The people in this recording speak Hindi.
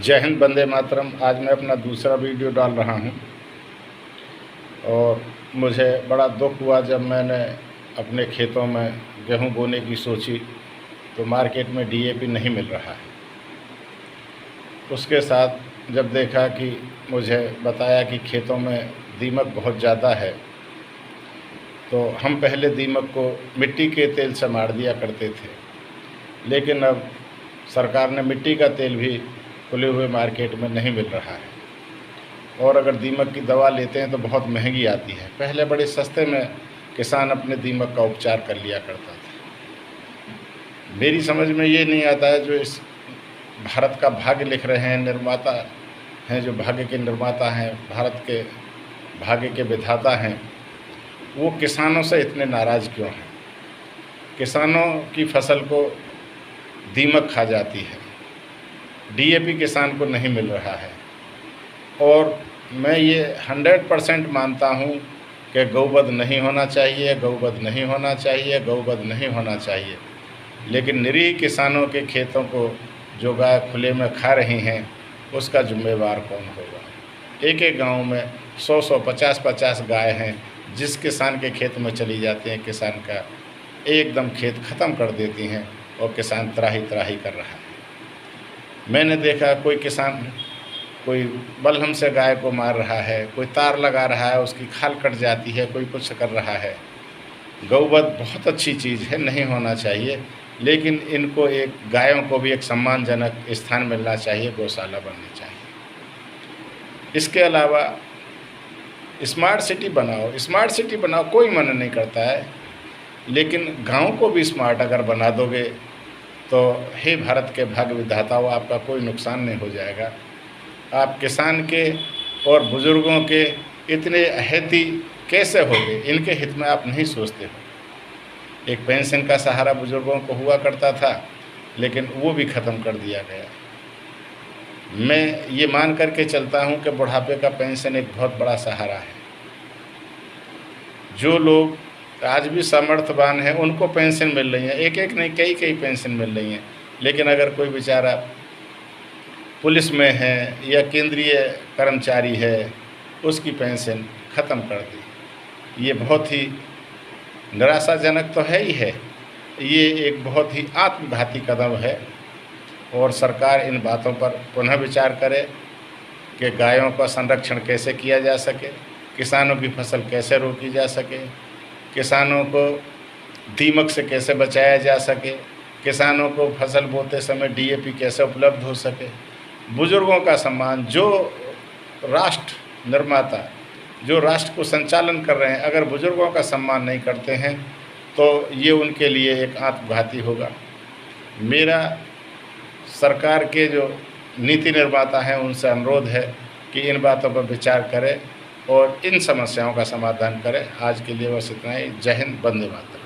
जय हिंद, वंदे मातरम। आज मैं अपना दूसरा वीडियो डाल रहा हूं और मुझे बड़ा दुख हुआ जब मैंने अपने खेतों में गेहूं बोने की सोची तो मार्केट में डीएपी नहीं मिल रहा है। उसके साथ जब देखा कि मुझे बताया कि खेतों में दीमक बहुत ज़्यादा है, तो हम पहले दीमक को मिट्टी के तेल से मार दिया करते थे, लेकिन अब सरकार ने मिट्टी का तेल भी खुले हुए मार्केट में नहीं मिल रहा है और अगर दीमक की दवा लेते हैं तो बहुत महंगी आती है। पहले बड़े सस्ते में किसान अपने दीमक का उपचार कर लिया करता था। मेरी समझ में ये नहीं आता है, जो इस भारत का भाग्य लिख रहे हैं, निर्माता हैं, जो भाग्य के निर्माता हैं, भारत के भाग्य के विधाता हैं, वो किसानों से इतने नाराज़ क्यों हैं। किसानों की फसल को दीमक खा जाती है, डीएपी किसान को नहीं मिल रहा है और मैं ये 100% मानता हूँ कि गौवध नहीं होना चाहिए, गौवध नहीं होना चाहिए, गौवध नहीं होना चाहिए। लेकिन निरीह किसानों के खेतों को जो गाय खुले में खा रही हैं, उसका जिम्मेवार कौन होगा। एक एक गांव में 100-100, 50-50 गाय हैं। जिस किसान के खेत में चली जाती हैं, किसान का एकदम खेत ख़त्म कर देती हैं और किसान त्राही त्राही कर रहा है। मैंने देखा कोई किसान कोई बलहम से गाय को मार रहा है, कोई तार लगा रहा है, उसकी खाल कट जाती है, कोई कुछ कर रहा है। गौवध बहुत अच्छी चीज़ है, नहीं होना चाहिए, लेकिन इनको एक गायों को भी एक सम्मानजनक स्थान मिलना चाहिए, गौशाला बननी चाहिए। इसके अलावा स्मार्ट सिटी बनाओ, कोई मना नहीं करता है, लेकिन गाँव को भी स्मार्ट अगर बना दोगे तो हे भारत के भाग्य विधाताओं, आपका कोई नुकसान नहीं हो जाएगा। आप किसान के और बुज़ुर्गों के इतने अहती कैसे हो गए, इनके हित में आप नहीं सोचते हो। एक पेंशन का सहारा बुज़ुर्गों को हुआ करता था, लेकिन वो भी ख़त्म कर दिया गया। मैं ये मान करके चलता हूँ कि बुढ़ापे का पेंशन एक बहुत बड़ा सहारा है। जो लोग आज भी सामर्थ्यवान हैं उनको पेंशन मिल रही है, एक एक नहीं कई पेंशन मिल रही हैं। लेकिन अगर कोई बेचारा पुलिस में है या केंद्रीय कर्मचारी है, उसकी पेंशन ख़त्म कर दी। ये बहुत ही निराशाजनक तो है ही है, ये एक बहुत ही आत्मघाती कदम है और सरकार इन बातों पर पुनः विचार करे कि गायों का संरक्षण कैसे किया जा सके, किसानों की फसल कैसे रोकी जा सके, किसानों को दीमक से कैसे बचाया जा सके, किसानों को फसल बोते समय डीएपी कैसे उपलब्ध हो सके। बुज़ुर्गों का सम्मान, जो राष्ट्र निर्माता, जो राष्ट्र को संचालन कर रहे हैं, अगर बुज़ुर्गों का सम्मान नहीं करते हैं तो ये उनके लिए एक आत्मघाती होगा। मेरा सरकार के जो नीति निर्माता हैं उनसे अनुरोध है कि इन बातों पर विचार करें और इन समस्याओं का समाधान करें। आज के लिए बस इतना ही। जय हिंद, वंदे मातरम।